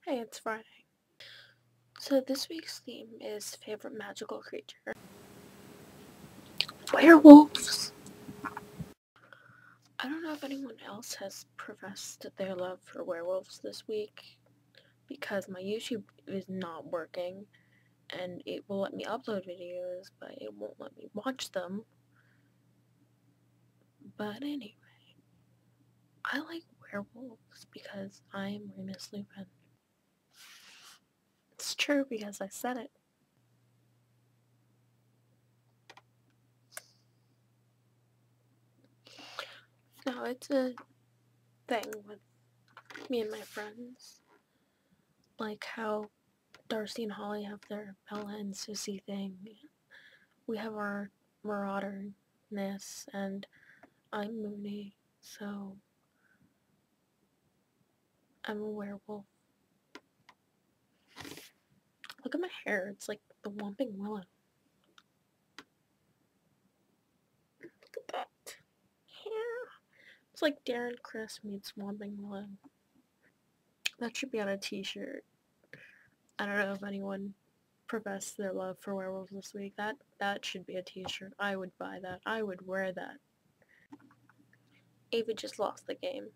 Hey, it's Friday. So this week's theme is favorite magical creature. Werewolves! I don't know if anyone else has professed their love for werewolves this week because my YouTube is not working and it will let me upload videos but it won't let me watch them. But anyway, I like werewolves because I'm Remus Lupin. It's true because I said it. No, it's a thing with me and my friends. Like how Darcy and Holly have their Bella and Sissy thing. We have our Marauderness, and I'm Moony, so I'm a werewolf. Look at my hair, it's like the Whomping Willow. Look at that hair. It's like Darren Criss meets Whomping Willow. That should be on a t-shirt. I don't know if anyone professed their love for werewolves this week. That should be a t-shirt. I would buy that. I would wear that. Ava just lost the game.